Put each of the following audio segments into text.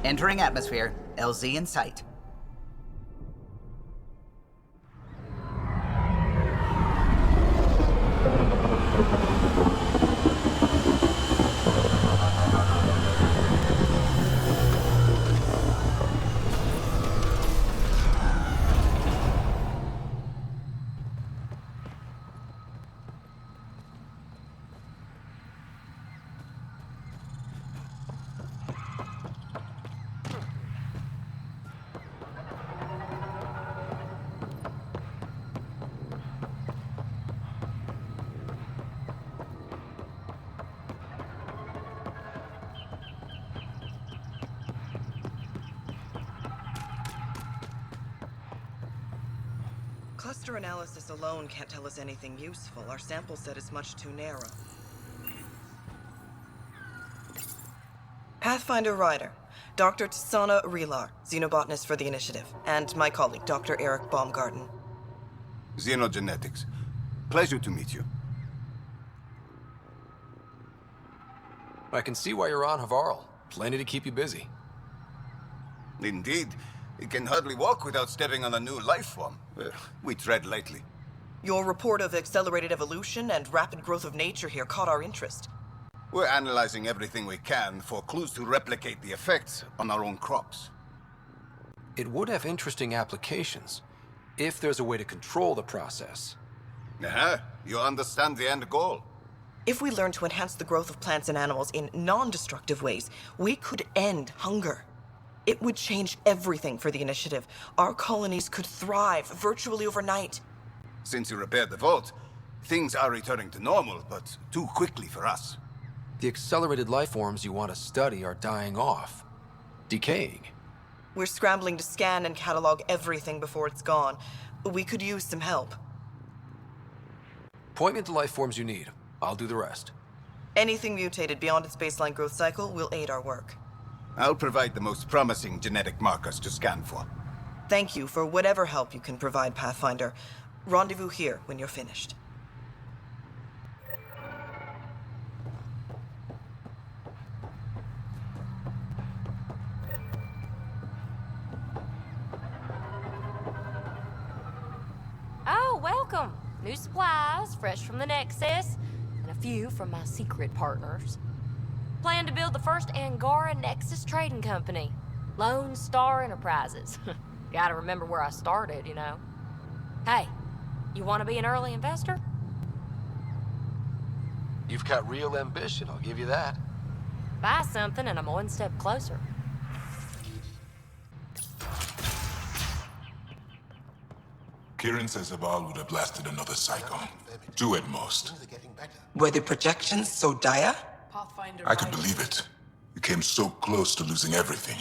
Entering atmosphere. LZ in sight. Cluster analysis alone can't tell us anything useful. Our sample set is much too narrow. Pathfinder Ryder, Dr. Tsana Relar, xenobotanist for the Initiative, and my colleague, Dr. Eric Baumgarten. Xenogenetics. Pleasure to meet you. I can see why you're on Havarl. Plenty to keep you busy. Indeed. It can hardly walk without stepping on a new life form. We tread lightly. Your report of accelerated evolution and rapid growth of nature here caught our interest. We're analyzing everything we can for clues to replicate the effects on our own crops. It would have interesting applications, if there's a way to control the process. You understand the end goal. If we learn to enhance the growth of plants and animals in non-destructive ways, we could end hunger. It would change everything for the Initiative. Our colonies could thrive virtually overnight. Since you repaired the vault, things are returning to normal, but too quickly for us. The accelerated life forms you want to study are dying off. Decaying. We're scrambling to scan and catalog everything before it's gone. We could use some help. Point me to life forms you need. I'll do the rest. Anything mutated beyond its baseline growth cycle will aid our work. I'll provide the most promising genetic markers to scan for. Thank you for whatever help you can provide, Pathfinder. Rendezvous here when you're finished. Oh, welcome. New supplies, fresh from the Nexus, and a few from my secret partners. Plan to build the first Angara Nexus trading company. Lone Star Enterprises. Gotta remember where I started, you know. Hey, you want to be an early investor? You've got real ambition, I'll give you that. Buy something and I'm one step closer. Kieran says Zaval would have lasted another cycle. 2 at most. Were the projections so dire? I could believe it. We came so close to losing everything.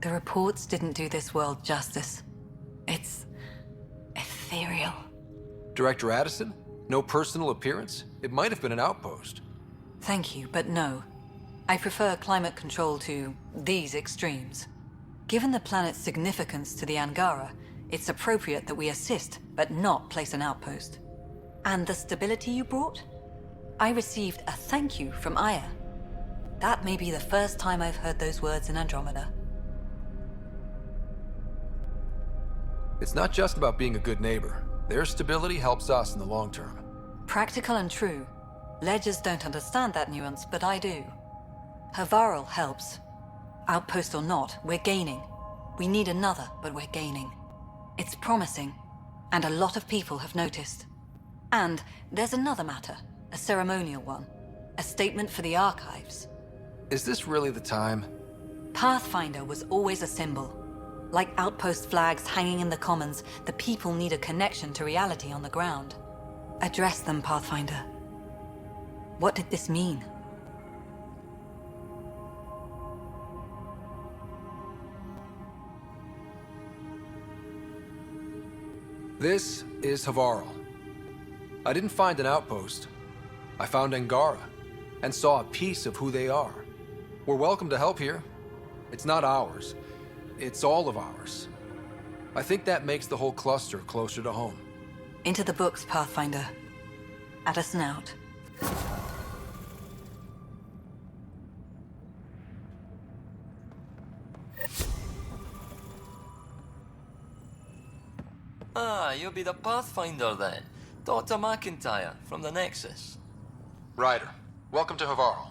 The reports didn't do this world justice. It's ethereal. Director Addison? No personal appearance? It might have been an outpost. Thank you, but no. I prefer climate control to these extremes. Given the planet's significance to the Angara, it's appropriate that we assist, but not place an outpost. And the stability you brought? I received a thank you from Aya. That may be the first time I've heard those words in Andromeda. It's not just about being a good neighbor. Their stability helps us in the long term. Practical and true. Ledgers don't understand that nuance, but I do. Havarl helps. Outpost or not, we're gaining. We need another, but we're gaining. It's promising, and a lot of people have noticed. And there's another matter, a ceremonial one. A statement for the archives. Is this really the time? Pathfinder was always a symbol. Like outpost flags hanging in the commons, the people need a connection to reality on the ground. Address them, Pathfinder. What did this mean? This is Havarl. I didn't find an outpost. I found Angara, and saw a piece of who they are. We're welcome to help here. It's not ours. It's all of ours. I think that makes the whole cluster closer to home. Into the books, Pathfinder. Addison out. Ah, you'll be the Pathfinder then. Dr. McIntyre from the Nexus. Ryder, welcome to Havarl.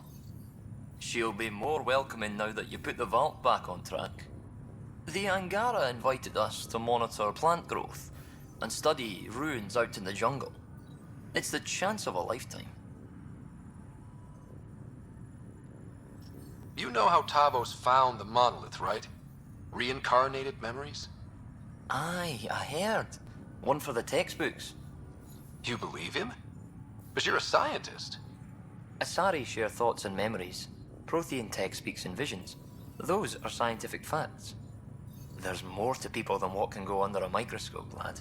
She'll be more welcoming now that you put the vault back on track. The Angara invited us to monitor plant growth and study ruins out in the jungle. It's the chance of a lifetime. You know how Tavos found the monolith, right? Reincarnated memories? Aye, I heard. One for the textbooks. You believe him? But you're a scientist. Asari share thoughts and memories. Prothean tech speaks in visions. Those are scientific facts. There's more to people than what can go under a microscope, lad.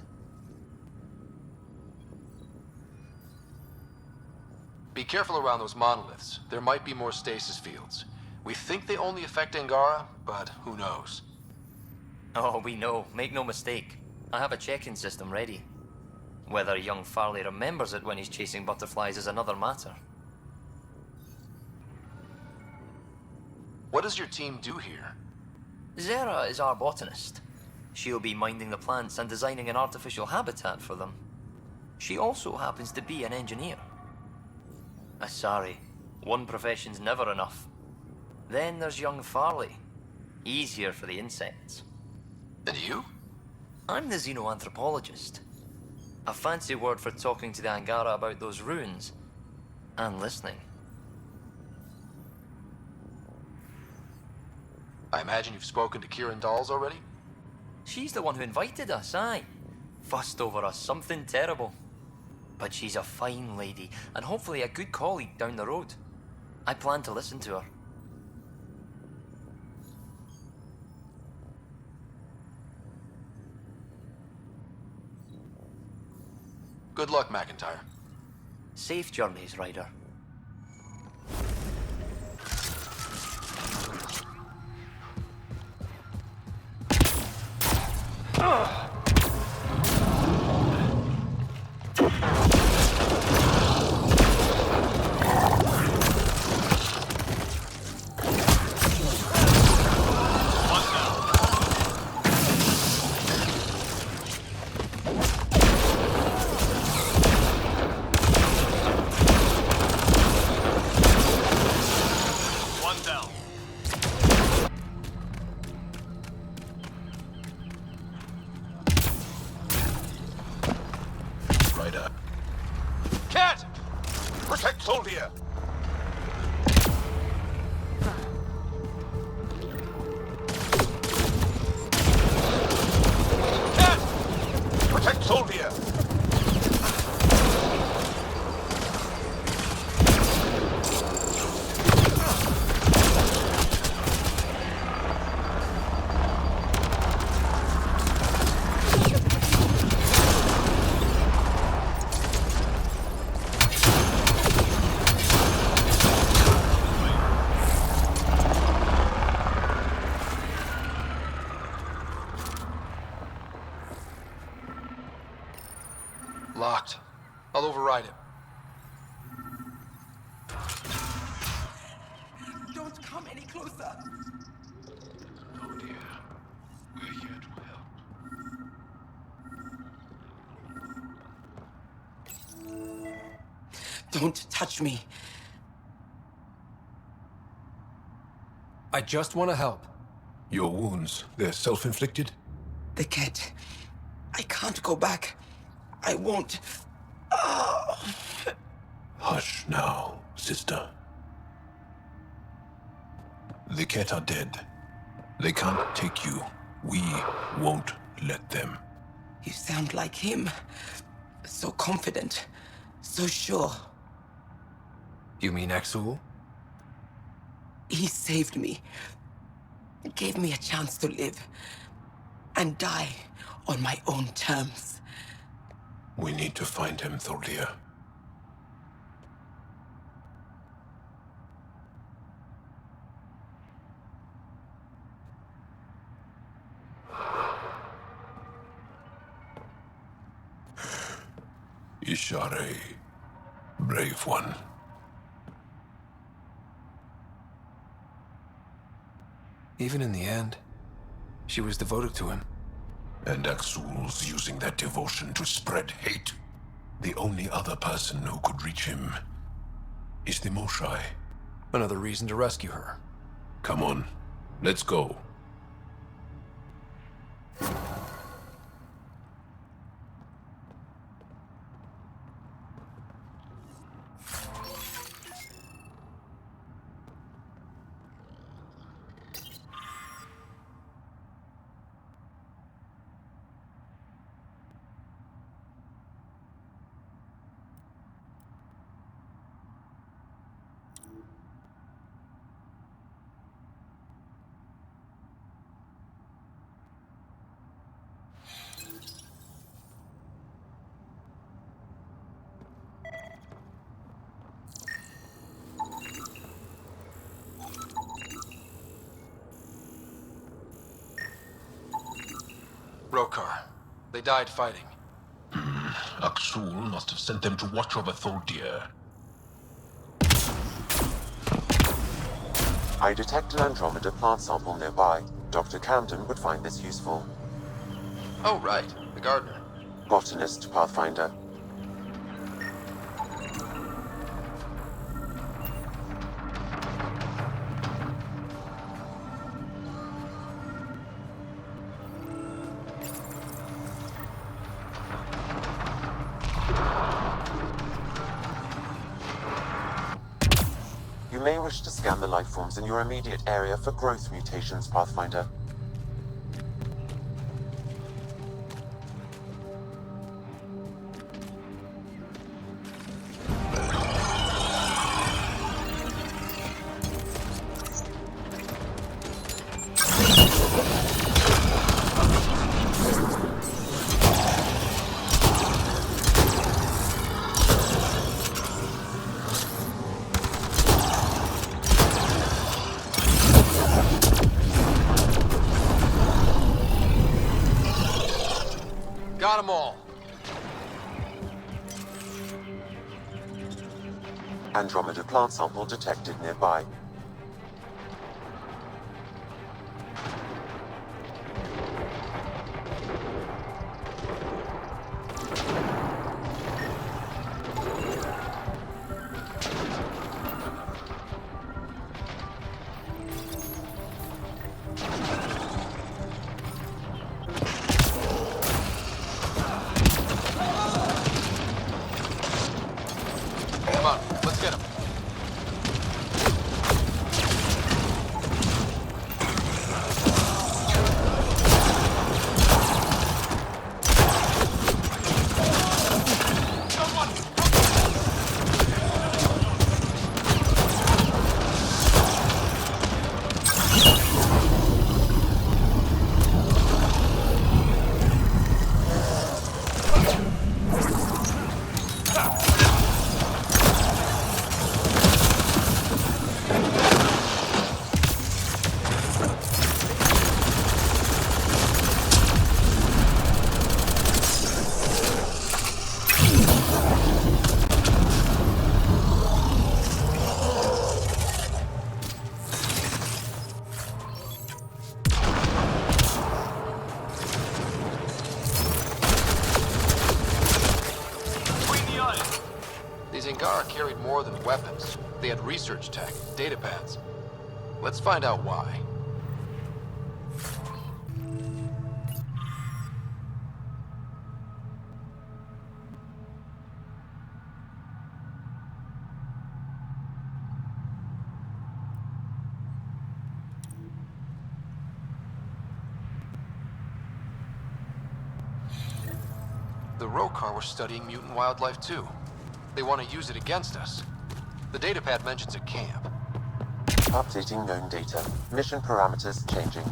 Be careful around those monoliths. There might be more stasis fields. We think they only affect Angara, but who knows? Oh, we know. Make no mistake. I have a check-in system ready. Whether young Farley remembers it when he's chasing butterflies is another matter. What does your team do here? Zera is our botanist. She'll be minding the plants and designing an artificial habitat for them. She also happens to be an engineer. Asari, one profession's never enough. Then there's young Farley. He's here for the insects. And you? I'm the xenoanthropologist. A fancy word for talking to the Angara about those ruins. And listening. I imagine you've spoken to Kieran Dawes already? She's the one who invited us, aye. Fussed over us something terrible. But she's a fine lady, and hopefully a good colleague down the road. I plan to listen to her. Good luck, McIntyre. Safe journeys, Ryder. Cat! Protect Soldier! Cat! Protect Soldier! Locked. I'll override it. Don't come any closer. Oh dear. We're here to help. Don't touch me. I just want to help. Your wounds, they're self-inflicted? They can't. I can't go back. I won't. Hush now, sister. The Ket are dead. They can't take you. We won't let them. You sound like him. So confident. So sure. You mean Exul? He saved me. Gave me a chance to live. And die on my own terms. We need to find him, Thordir. Ishare, brave one. Even in the end, she was devoted to him. And Axul's using that devotion to spread hate. The only other person who could reach him is the Moshai. Another reason to rescue her. Come on, let's go. Rokar. They died fighting. Axul must have sent them to watch over Thordir. I detect an Andromeda plant sample nearby. Dr. Camden would find this useful. Oh, right. The gardener. Botanist, Pathfinder. You may wish to scan the life forms in your immediate area for growth mutations, Pathfinder. Got them all. Andromeda plant sample detected nearby. Come on, let's get him. These Angara carried more than weapons. They had research tech, data pads. Let's find out why. The Rokar were studying mutant wildlife too. They want to use it against us. The datapad mentions a camp. Updating known data. Mission parameters changing.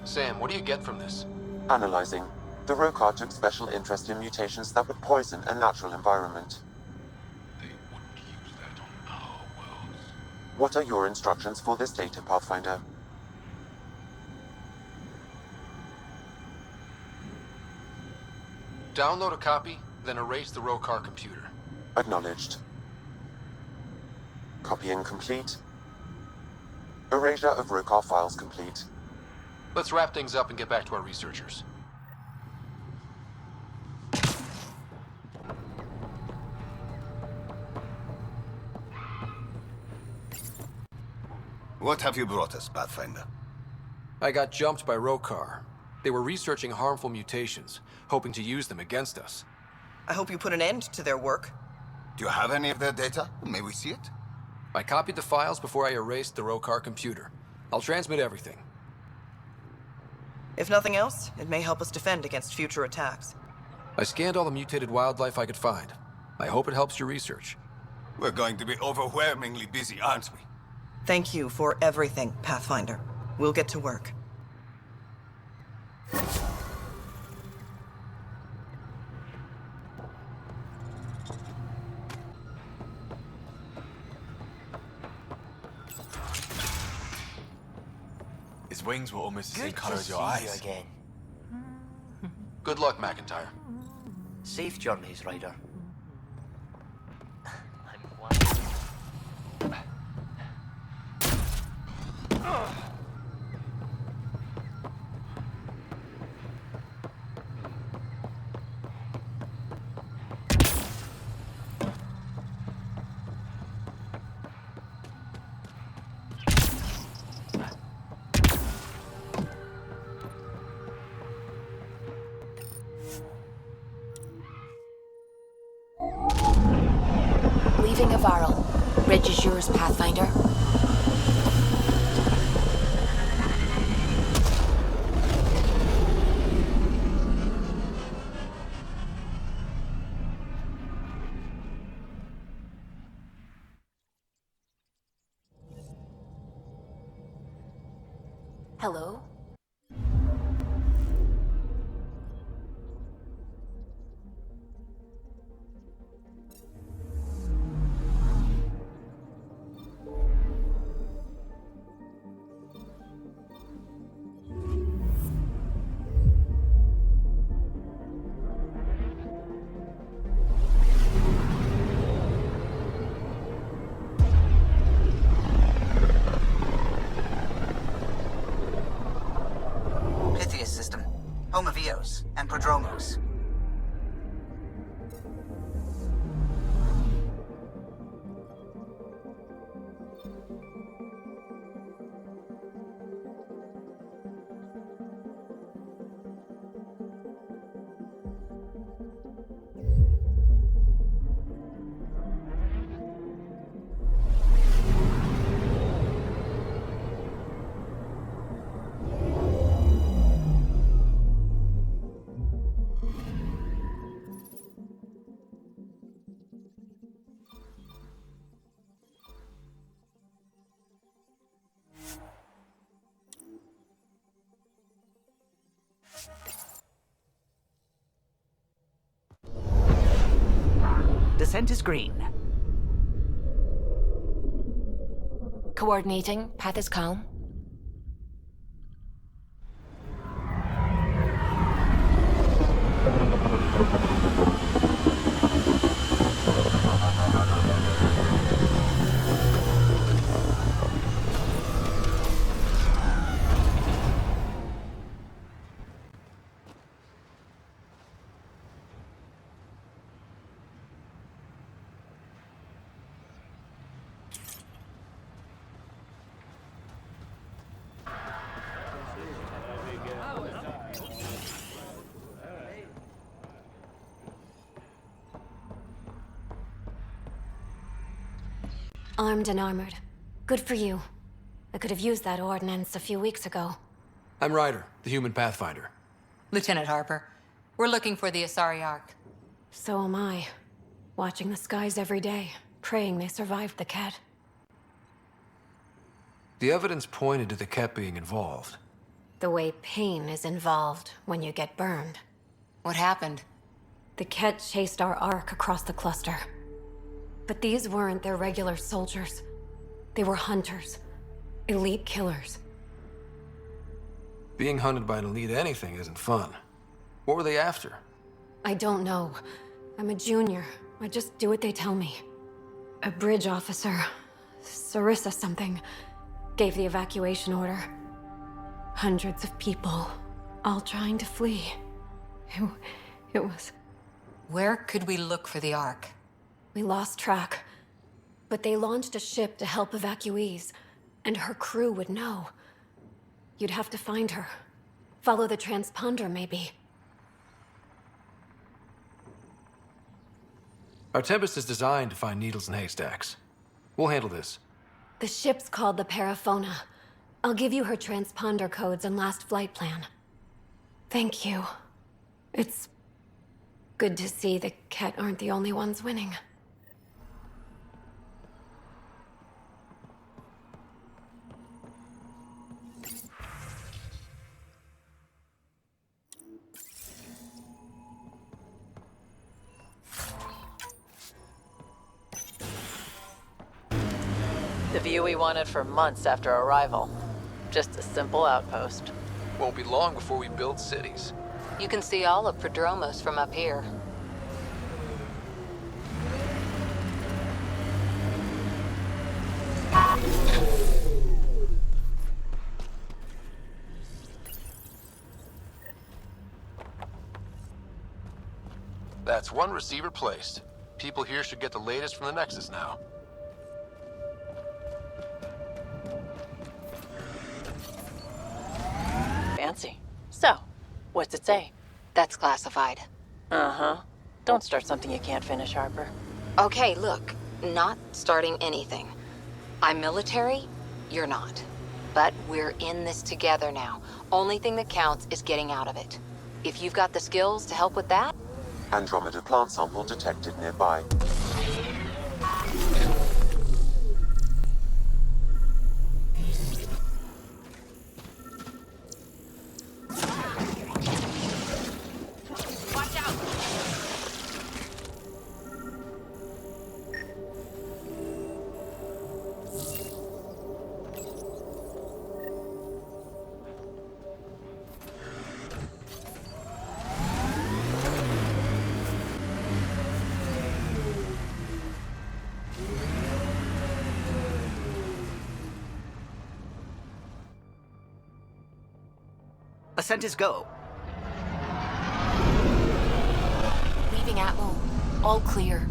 Sam, what do you get from this? Analyzing. The Rokar took special interest in mutations that would poison a natural environment. They wouldn't use that on our worlds. What are your instructions for this data, Pathfinder? Download a copy, then erase the Rokar computer. Acknowledged. Copying complete. Erasure of Rokar files complete. Let's wrap things up and get back to our researchers. What have you brought us, Pathfinder? I got jumped by Rokar. They were researching harmful mutations, hoping to use them against us. I hope you put an end to their work. Do you have any of their data? May we see it? I copied the files before I erased the Rokar computer. I'll transmit everything. If nothing else, it may help us defend against future attacks. I scanned all the mutated wildlife I could find. I hope it helps your research. We're going to be overwhelmingly busy, aren't we? Thank you for everything, Pathfinder. We'll get to work. His wings were almost the same Good color to as your see eyes. you again. Good luck, McIntyre. Safe journeys, Ryder. I'm one. Leaving Avarl. Bridge is yours, Pathfinder. Hello? Ascent is green. Coordinating. Path is calm. Armed and armored. Good for you. I could have used that ordnance a few weeks ago. I'm Ryder, the human pathfinder. Lieutenant Harper, we're looking for the Asari Ark. So am I. Watching the skies every day, praying they survived the Ket. The evidence pointed to the Ket being involved. The way pain is involved when you get burned. What happened? The Ket chased our Ark across the cluster. But these weren't their regular soldiers. They were hunters. Elite killers. Being hunted by an elite anything isn't fun. What were they after? I don't know. I'm a junior. I just do what they tell me. A bridge officer, Sarissa something, gave the evacuation order. Hundreds of people, all trying to flee. It was... Where could we look for the Ark? We lost track. But they launched a ship to help evacuees, and her crew would know. You'd have to find her. Follow the transponder, maybe. Our Tempest is designed to find needles in haystacks. We'll handle this. The ship's called the Paraphona. I'll give you her transponder codes and last flight plan. Thank you. It's good to see the Ket aren't the only ones winning. The view we wanted for months after arrival. Just a simple outpost. Won't be long before we build cities. You can see all of Prodromos from up here. That's one receiver placed. People here should get the latest from the Nexus now. Fancy. So, what's it say? That's classified. Uh-huh. Don't start something you can't finish, Harper. Okay, look. Not starting anything. I'm military, you're not. But we're in this together now. Only thing that counts is getting out of it. If you've got the skills to help with that... Andromeda plant sample detected nearby. Ascent is go. Leaving Atmo. All clear.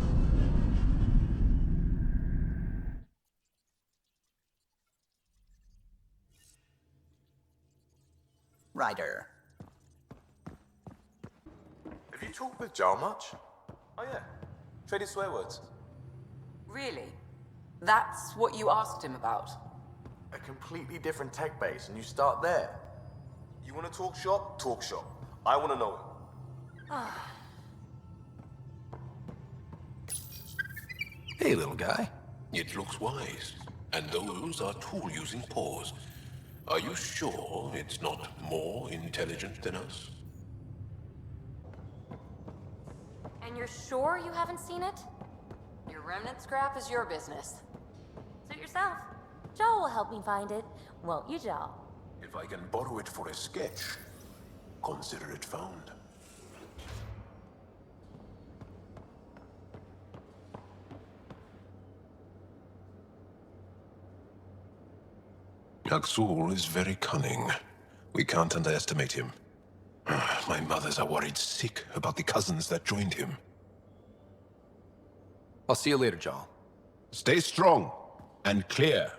Ryder. Have you talked with Jar much? Oh yeah. Traded swear words. Really? That's what you asked him about? A completely different tech base, and you start there. You want to talk shop? Talk shop. I want to know it. Hey, little guy. It looks wise. And those are tool-using paws. Are you sure it's not more intelligent than us? And you're sure you haven't seen it? remnant scrap is your business. Suit yourself. Joel will help me find it. Won't you, Joel? If I can borrow it for a sketch, consider it found. Aksul is very cunning. We can't underestimate him. My mothers are worried sick about the cousins that joined him. I'll see you later, Joel. Stay strong and clear.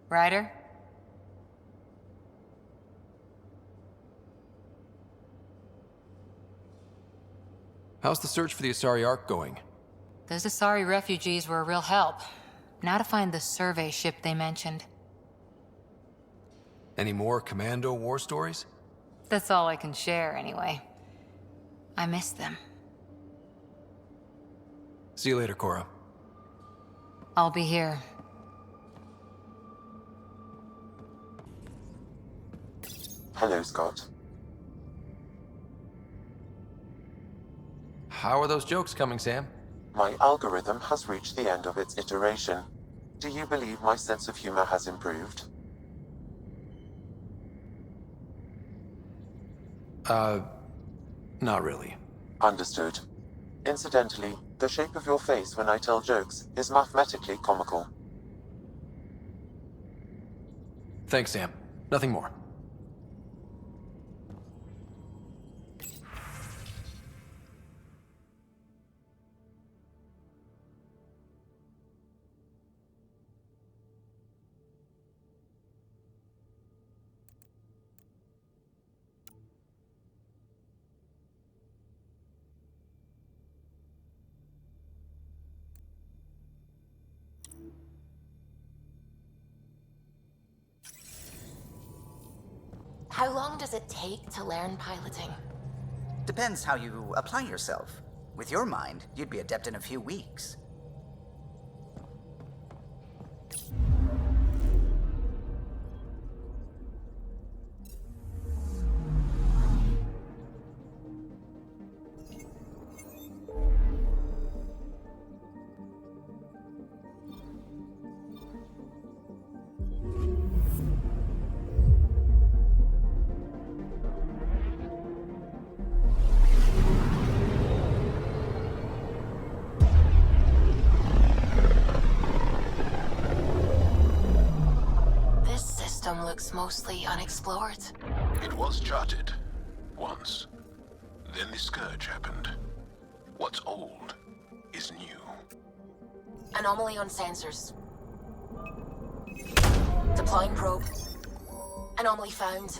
Ryder? How's the search for the Asari Ark going? Those Asari refugees were a real help. Now to find the survey ship they mentioned. Any more Commando war stories? That's all I can share, anyway. I miss them. See you later, Cora. I'll be here. Hello, Scott. How are those jokes coming, Sam? My algorithm has reached the end of its iteration. Do you believe my sense of humor has improved? Not really. Understood. Incidentally, the shape of your face when I tell jokes is mathematically comical. Thanks, Sam. Nothing more. How long does it take to learn piloting? Depends how you apply yourself. With your mind, you'd be adept in a few weeks. Looks mostly unexplored. It was charted. Once. Then the Scourge happened. What's old is new. Anomaly on sensors. Deploying probe. Anomaly found.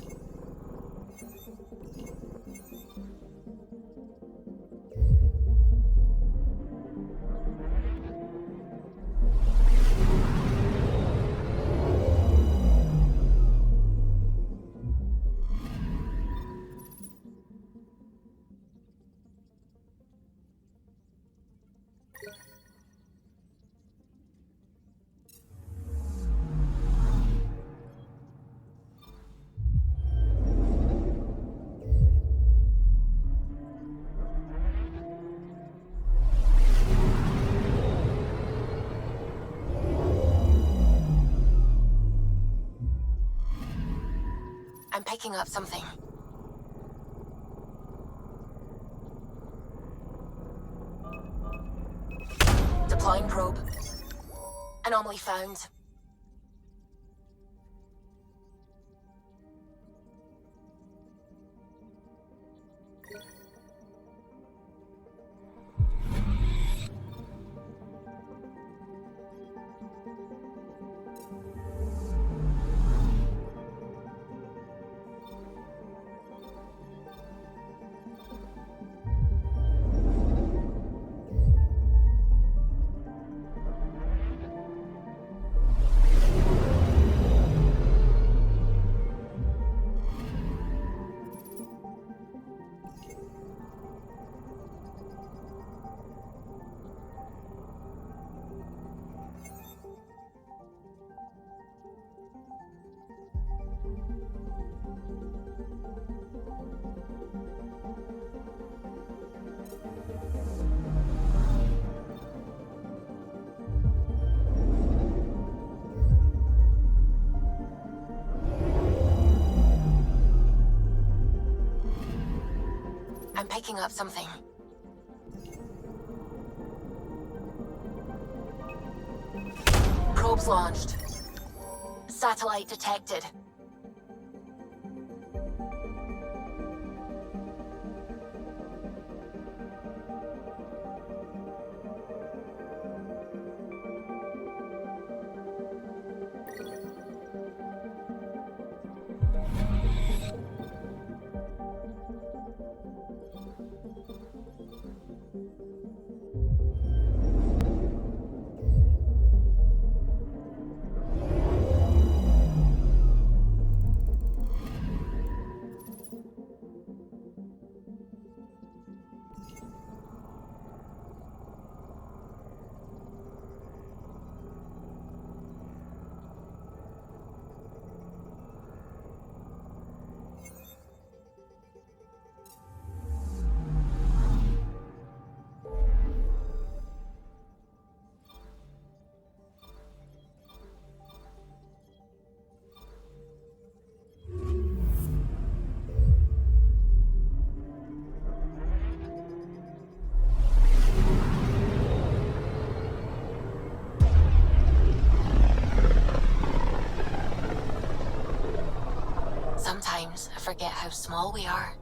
I'm picking up something. Deploying probe. Anomaly found. picking up something. Probes launched. Satellite detected. Sometimes I forget how small we are.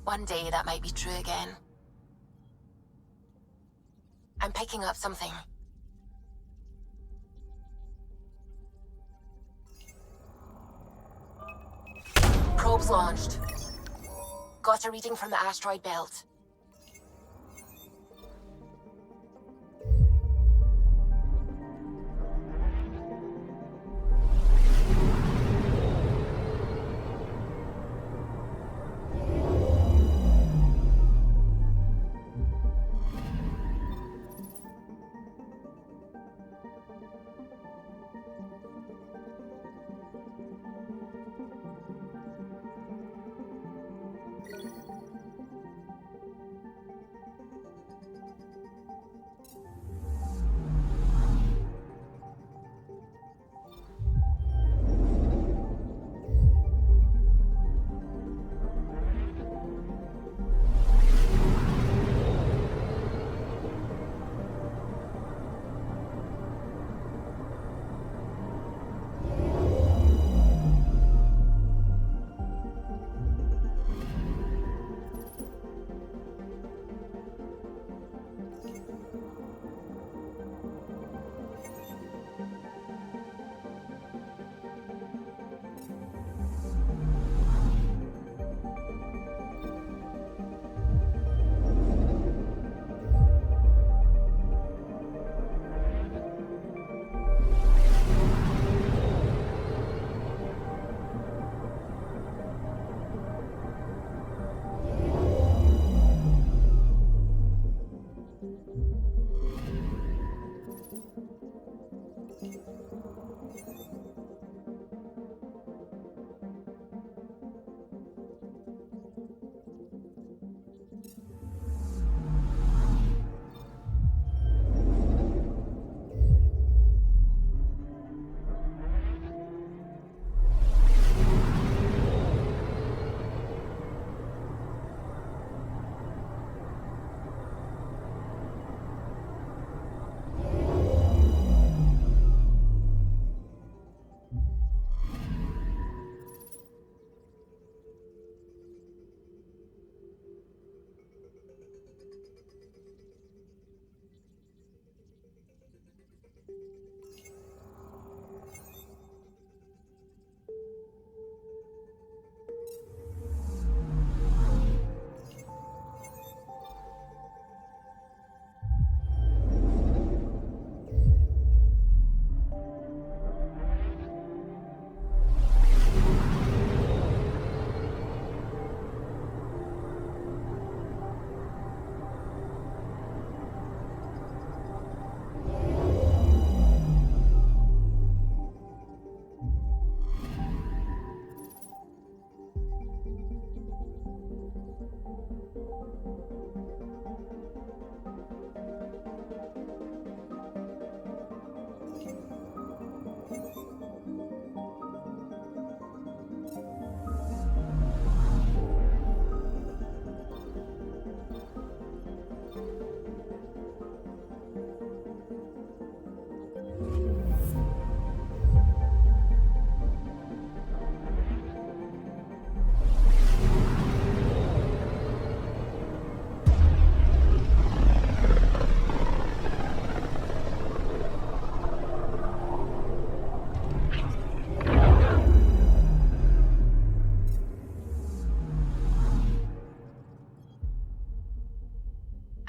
One day that might be true again. I'm picking up something. Probes launched. Got a reading from the asteroid belt.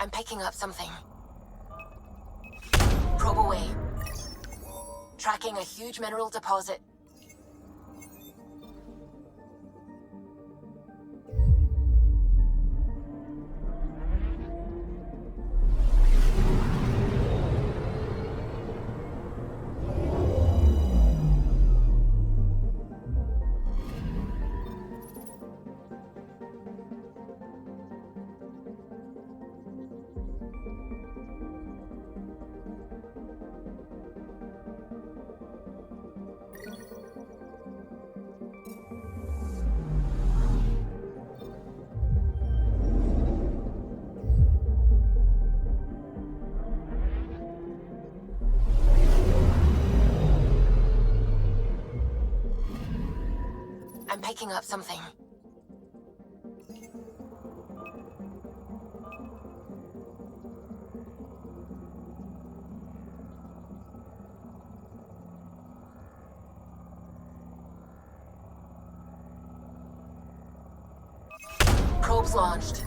I'm picking up something. Probe away. Tracking a huge mineral deposit. I'm picking up something. Probes launched.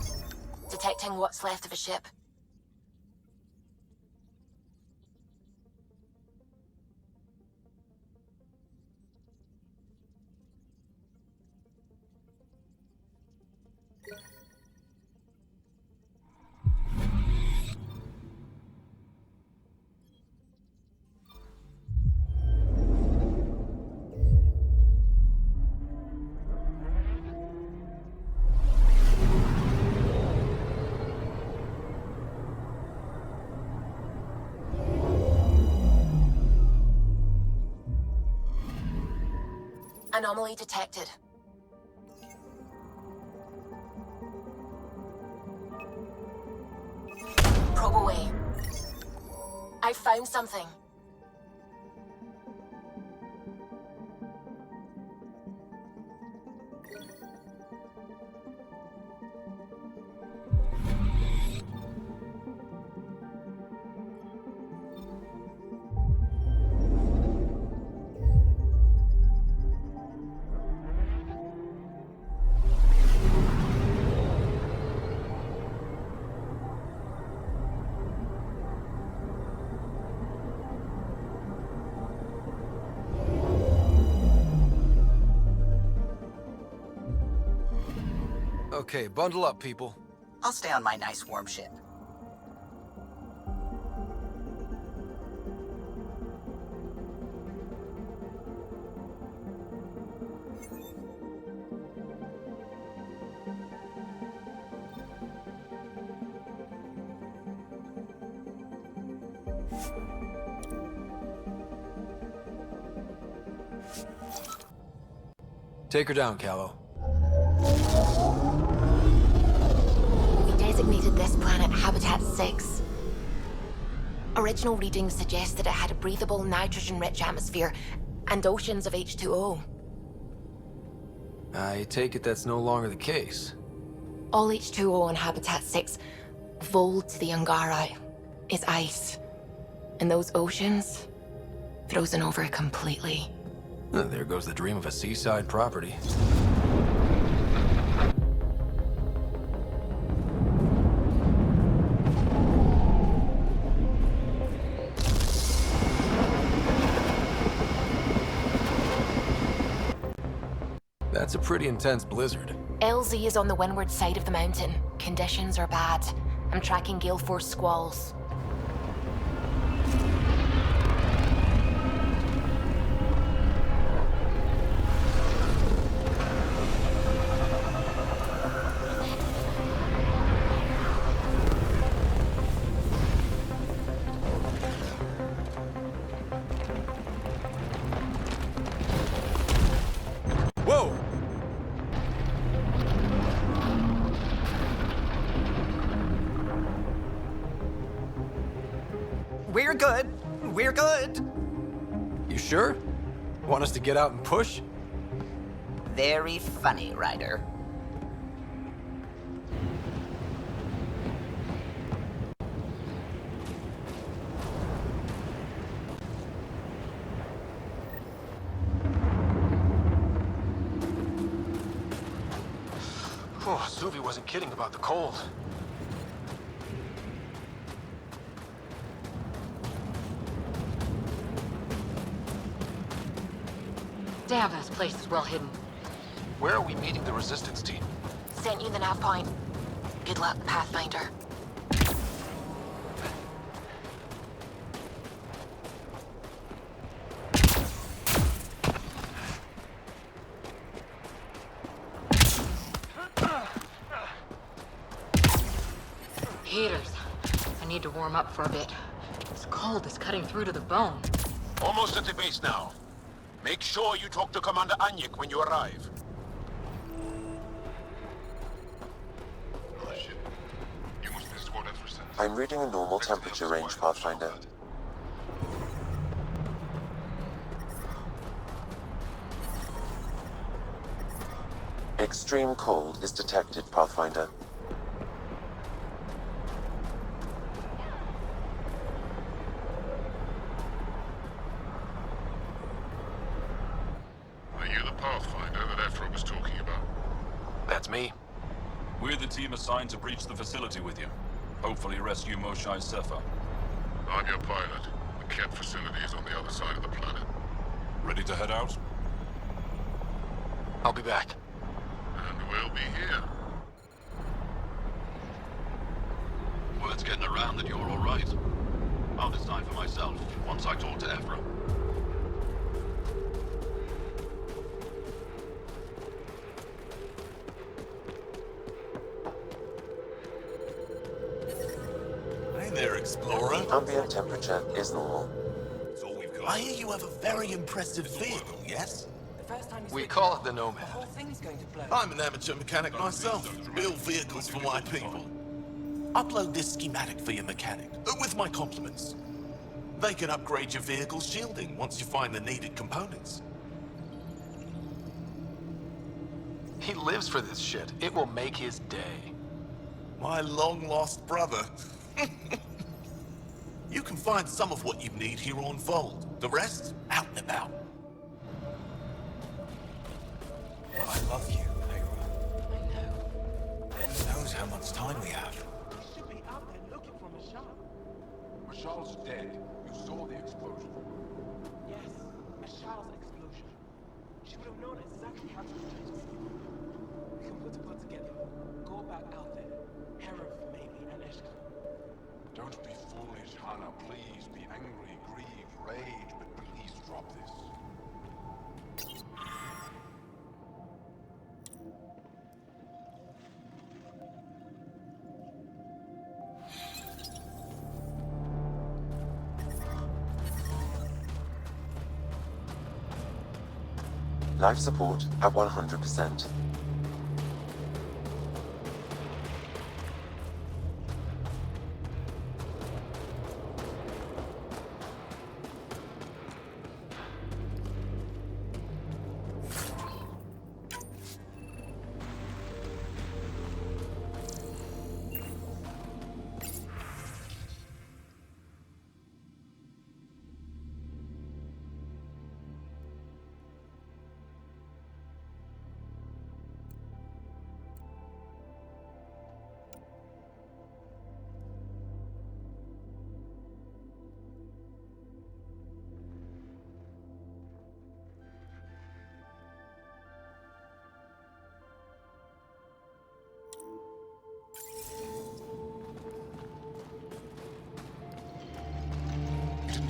Detecting what's left of a ship. Anomaly detected. Probe away. I found something. Okay, bundle up, people. I'll stay on my nice warm ship. Take her down, Callow. We designated this planet Habitat 6. Original readings suggest that it had a breathable, nitrogen-rich atmosphere and oceans of H2O. I take it that's no longer the case. All H2O on Habitat 6, vol to the Angara, is ice. And those oceans, frozen over completely. There goes the dream of a seaside property. That's a pretty intense blizzard. LZ is on the windward side of the mountain. Conditions are bad. I'm tracking gale force squalls. We're good. We're good. You sure? Want us to get out and push? Very funny, Ryder. Oh, Suvi wasn't kidding about the cold. Damn, this place is well hidden. Where are we meeting the resistance team? Sent you the nav point. Good luck, Pathfinder. Heaters. I need to warm up for a bit. This cold is cutting through to the bone. Almost at the base now. Make sure you talk to Commander Anyik when you arrive. I'm reading a normal temperature range, Pathfinder. Extreme cold is detected, Pathfinder. Are you the Pathfinder that Ephra was talking about? That's me. We're the team assigned to breach the facility with you. Hopefully rescue Moshae Sefa. I'm your pilot. The Kett facility is on the other side of the planet. Ready to head out? I'll be back. And we'll be here. Word's getting around that you're all right. I'll decide for myself once I talk to Ephra. Hey there, Explorer. Ambient temperature is normal. I hear you have a very impressive vehicle, yes? We call it the Nomad. I'm an amateur mechanic myself. Build vehicles for my people. Upload this schematic for your mechanic, with my compliments. They can upgrade your vehicle's shielding once you find the needed components. He lives for this shit. It will make his day. My long-lost brother. You can find some of what you need here on Vold. The rest, out and about. I love you, Mayra. I know. Who knows how much time we have? We should be out there looking for Michelle. Michelle's dead. You saw the explosion. Yes, Michelle's explosion. She would have known exactly how to reach us. We can put a plan together. Go back out there. Herif, maybe, and Eshka. Don't be foolish, Hannah. Please be angry, grieve, rage, but please drop this. Life support at 100%.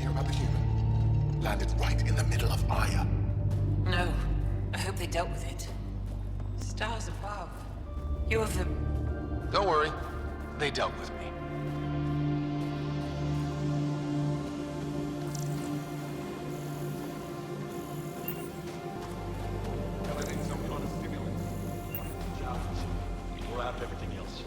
About the human. Landed right in the middle of Aya. No. I hope they dealt with it. Stars above. You have the... Don't worry. They dealt with me. Everything's some kind of stimulant. We're out of everything else.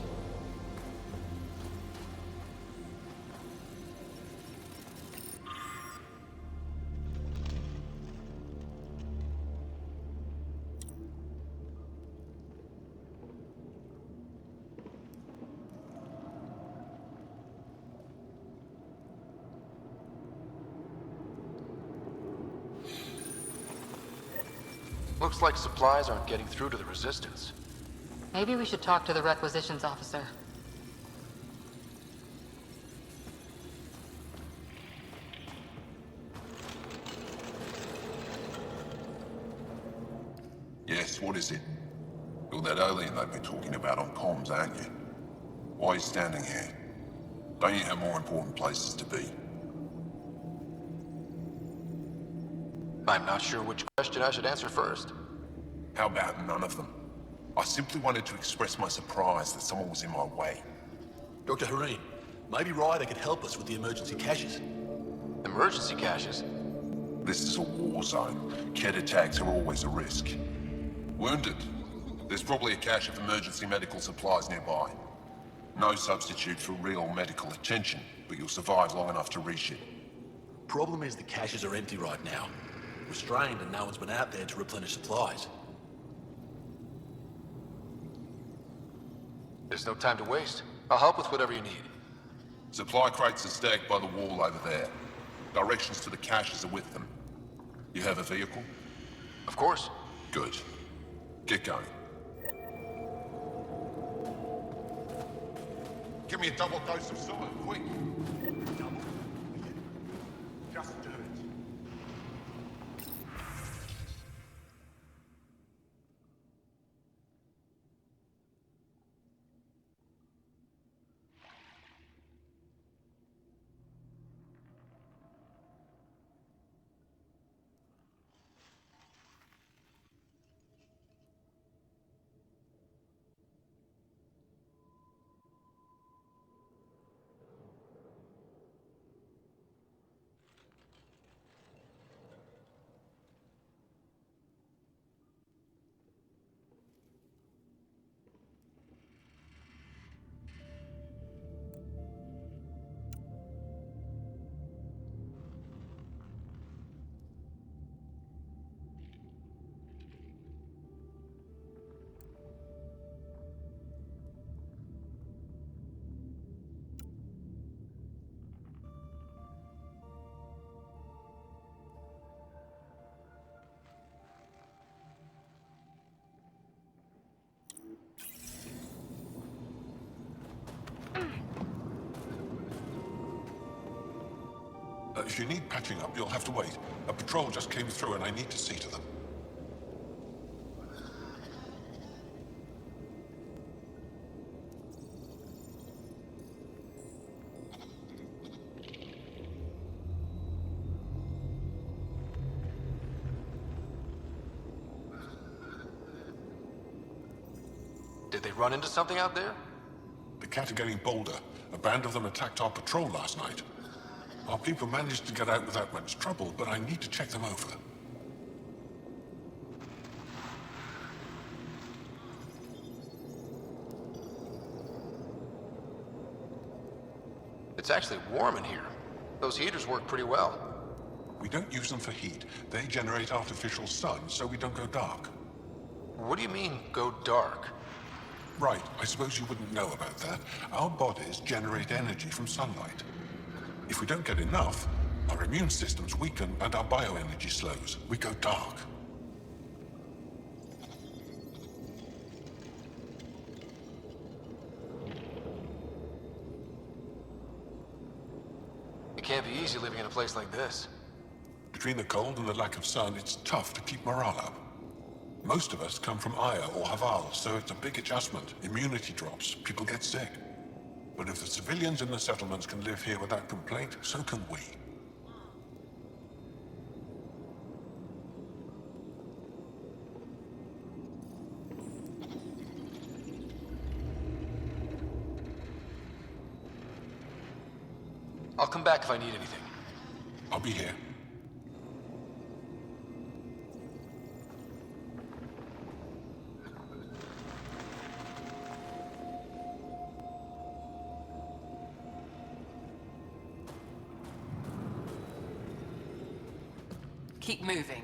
Looks like supplies aren't getting through to the Resistance. Maybe we should talk to the requisitions officer. Yes, what is it? You're that alien they've been talking about on comms, aren't you? Why are you standing here? Don't you have more important places to be? I'm not sure which question I should answer first. How about none of them? I simply wanted to express my surprise that someone was in my way. Dr. Hareen, maybe Ryder could help us with the emergency caches. Emergency caches? This is a war zone. Kett attacks are always a risk. Wounded? There's probably a cache of emergency medical supplies nearby. No substitute for real medical attention, but you'll survive long enough to reship. Problem is the caches are empty right now. Restrained and no one's been out there to replenish supplies. There's no time to waste. I'll help with whatever you need. Supply crates are stacked by the wall over there. Directions to the caches are with them. You have a vehicle? Of course. Good. Get going. Give me a double dose of sugar, quick. Double? Just do it. If you need patching up, you'll have to wait. A patrol just came through and I need to see to them. Did they run into something out there? The cat are getting bolder. A band of them attacked our patrol last night. Our people managed to get out without much trouble, but I need to check them over. It's actually warm in here. Those heaters work pretty well. We don't use them for heat. They generate artificial sun, so we don't go dark. What do you mean, go dark? Right, I suppose you wouldn't know about that. Our bodies generate energy from sunlight. If we don't get enough, our immune systems weaken and our bioenergy slows. We go dark. It can't be easy living in a place like this. Between the cold and the lack of sun, it's tough to keep morale up. Most of us come from Aya or Haval, so it's a big adjustment. Immunity drops, people get sick. But if the civilians in the settlements can live here without complaint, so can we. I'll come back if I need anything. I'll be here. Keep moving.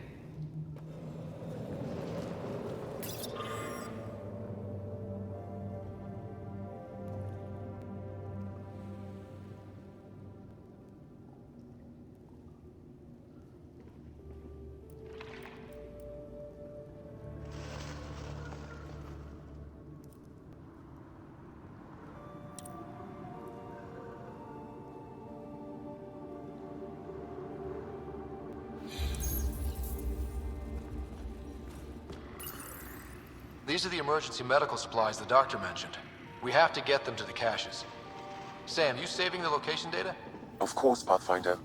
These are the emergency medical supplies the doctor mentioned. We have to get them to the caches. Sam, you saving the location data? Of course, Pathfinder.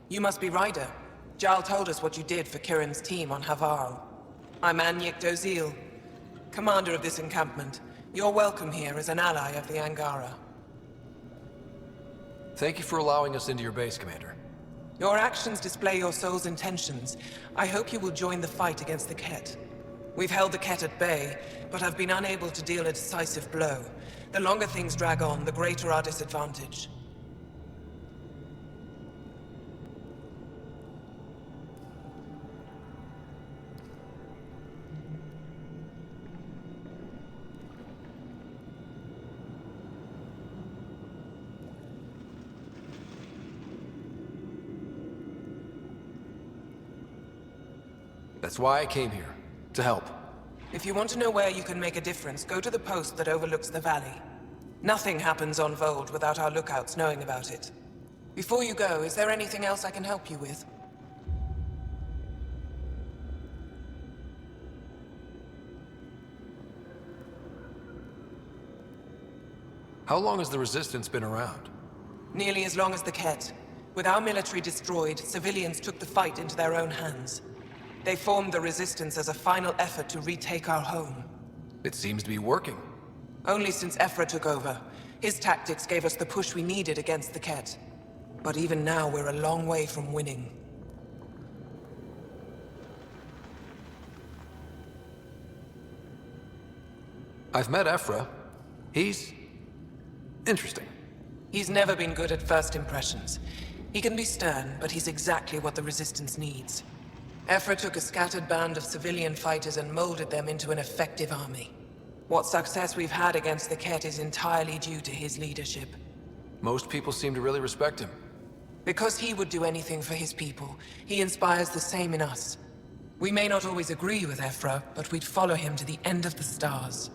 You must be Ryder. Jarl told us what you did for Kirin's team on Havarl. I'm Anyek Dozil, commander of this encampment. You're welcome here as an ally of the Angara. Thank you for allowing us into your base, Commander. Your actions display your soul's intentions. I hope you will join the fight against the Ket. We've held the Ket at bay, but have been unable to deal a decisive blow. The longer things drag on, the greater our disadvantage. That's why I came here. To help. If you want to know where you can make a difference, go to the post that overlooks the valley. Nothing happens on Vold without our lookouts knowing about it. Before you go, is there anything else I can help you with? How long has the Resistance been around? Nearly as long as the Ket. With our military destroyed, civilians took the fight into their own hands. They formed the Resistance as a final effort to retake our home. It seems to be working. Only since Ephra took over. His tactics gave us the push we needed against the Ket. But even now, we're a long way from winning. I've met Ephra. He's interesting. He's never been good at first impressions. He can be stern, but he's exactly what the Resistance needs. Ephra took a scattered band of civilian fighters and molded them into an effective army. What success we've had against the Ket is entirely due to his leadership. Most people seem to really respect him. Because he would do anything for his people, he inspires the same in us. We may not always agree with Ephra, but we'd follow him to the end of the stars.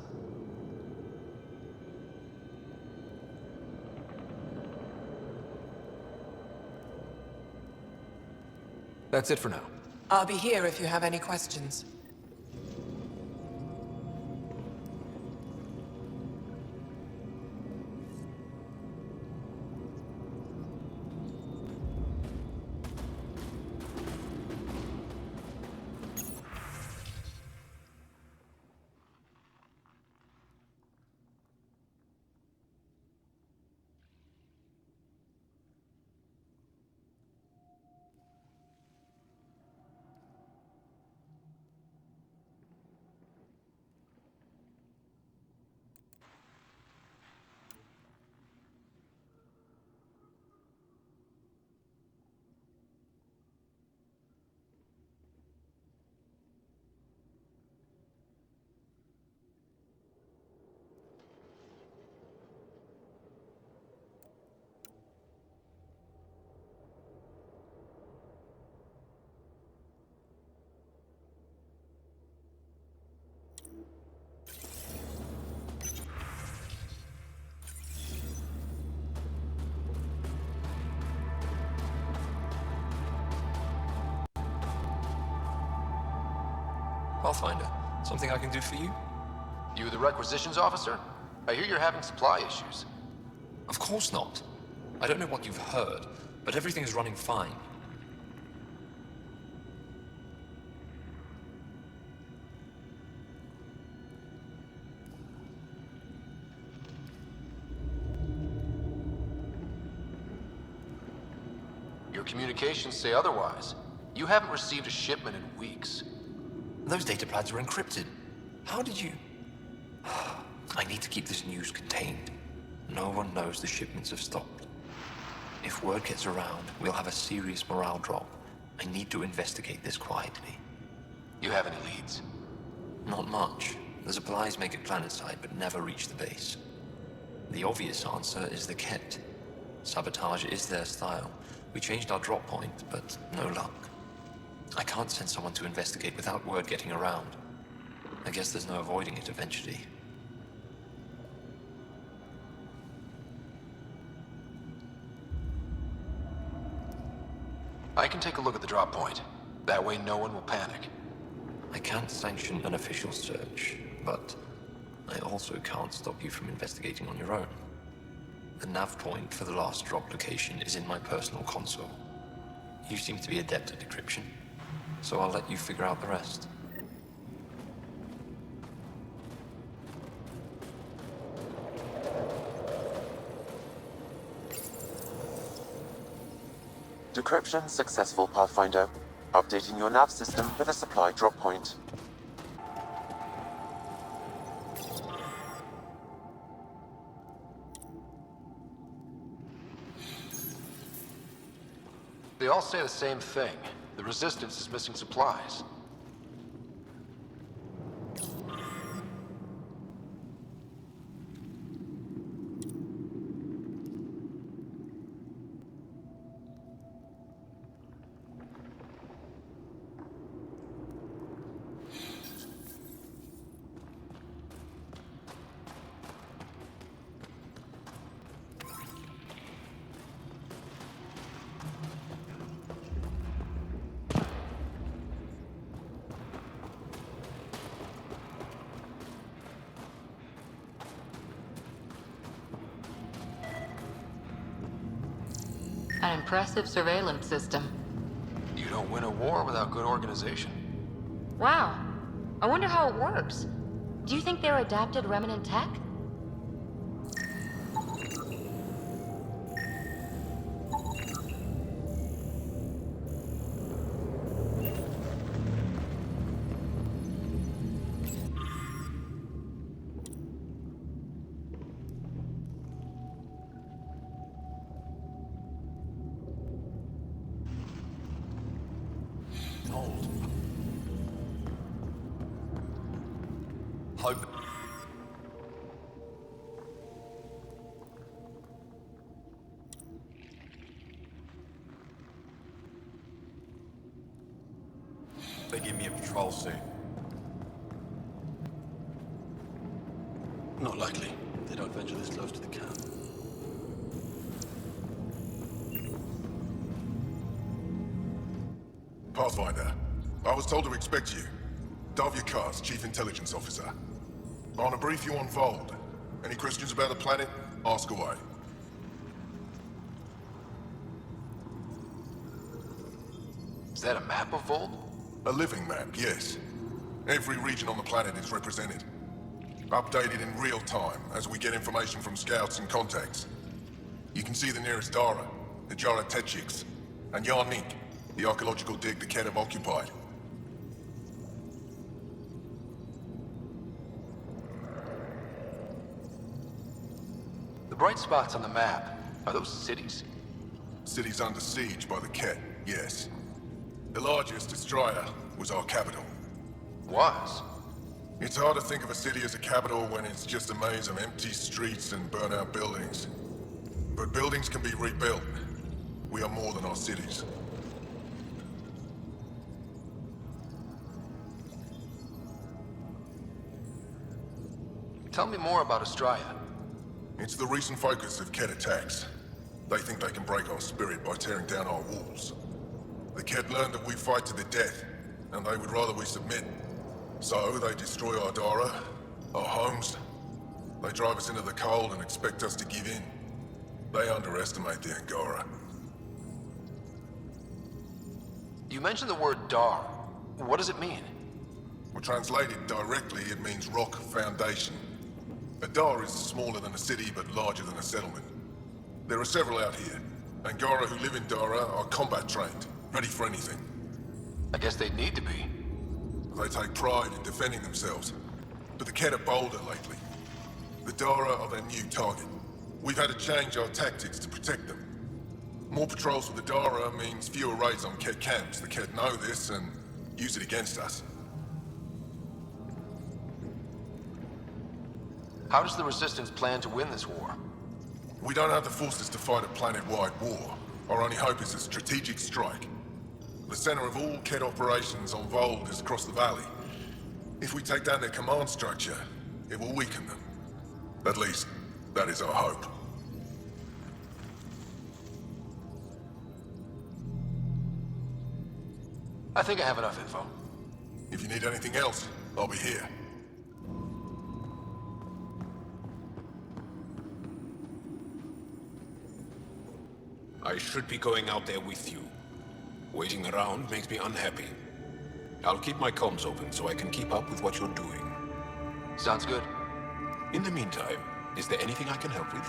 That's it for now. I'll be here if you have any questions. Pathfinder, something I can do for you? You the requisitions officer? I hear you're having supply issues. Of course not. I don't know what you've heard, but everything's running fine. Your communications say otherwise. You haven't received a shipment in weeks. Those data pads are encrypted. How did you... I need to keep this news contained. No one knows the shipments have stopped. If word gets around, we'll have a serious morale drop. I need to investigate this quietly. You have any leads? Not much. The supplies make it planetside, but never reach the base. The obvious answer is the Ket. Sabotage is their style. We changed our drop point, but no luck. I can't send someone to investigate without word getting around. I guess there's no avoiding it eventually. I can take a look at the drop point. That way no one will panic. I can't sanction an official search, but I also can't stop you from investigating on your own. The nav point for the last drop location is in my personal console. You seem to be adept at decryption, so I'll let you figure out the rest. Decryption successful, Pathfinder. Updating your nav system with a supply drop point. They all say the same thing. The Resistance is missing supplies. An impressive surveillance system. You don't win a war without good organization. Wow. I wonder how it works. Do you think they're adapted remnant tech? Hope. They give me a patrol suit. Not likely. They don't venture this close to the camp. Pathfinder, I was told to expect you. Davia Kars, Chief Intelligence Officer. I want to brief you on Vold. Any questions about the planet? Ask away. Is that a map of Vold? A living map, yes. Every region on the planet is represented. Updated in real time as we get information from scouts and contacts. You can see the nearest Dara, the Jara Tetchiks, and Yarnik, the archaeological dig the Ket have occupied. The bright spots on the map, are those cities? Cities under siege by the Ket, yes. The largest, Estrella, was our capital. Was? It's hard to think of a city as a capital when it's just a maze of empty streets and burnt-out buildings. But buildings can be rebuilt. We are more than our cities. Tell me more about Estrella. It's the recent focus of Ket attacks. They think they can break our spirit by tearing down our walls. The Ket learned that we fight to the death, and they would rather we submit. So they destroy our Dara, our homes. They drive us into the cold and expect us to give in. They underestimate the Angara. You mentioned the word Dar. What does it mean? Well, translated directly, it means rock foundation. A Dar is smaller than a city, but larger than a settlement. There are several out here. Angara who live in Dara are combat trained, ready for anything. I guess they'd need to be. They take pride in defending themselves. But the Kett are bolder lately. The Dara are their new target. We've had to change our tactics to protect them. More patrols with the Dara means fewer raids on Kett camps. The Kett know this and use it against us. How does the Resistance plan to win this war? We don't have the forces to fight a planet-wide war. Our only hope is a strategic strike. The center of all Kett operations on Vold is across the valley. If we take down their command structure, it will weaken them. At least, that is our hope. I think I have enough info. If you need anything else, I'll be here. I should be going out there with you. Waiting around makes me unhappy. I'll keep my comms open so I can keep up with what you're doing. Sounds good. In the meantime, is there anything I can help with?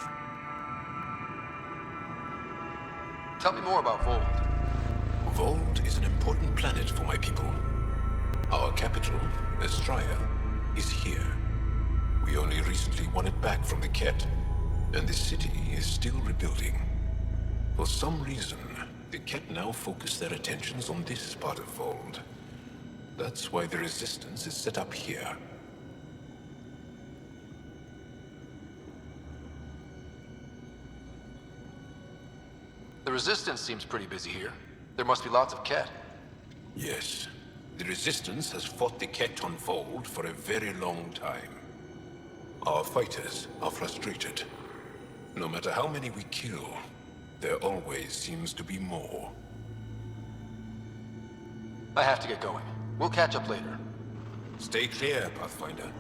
Tell me more about Vold. Vold is an important planet for my people. Our capital, Estraya, is here. We only recently won it back from the Kett, and the city is still rebuilding. For some reason, the Kett now focus their attentions on this part of Vold. That's why the Resistance is set up here. The Resistance seems pretty busy here. There must be lots of Kett. Yes. The Resistance has fought the Kett on Vold for a very long time. Our fighters are frustrated. No matter how many we kill, there always seems to be more. I have to get going. We'll catch up later. Stay clear, Pathfinder.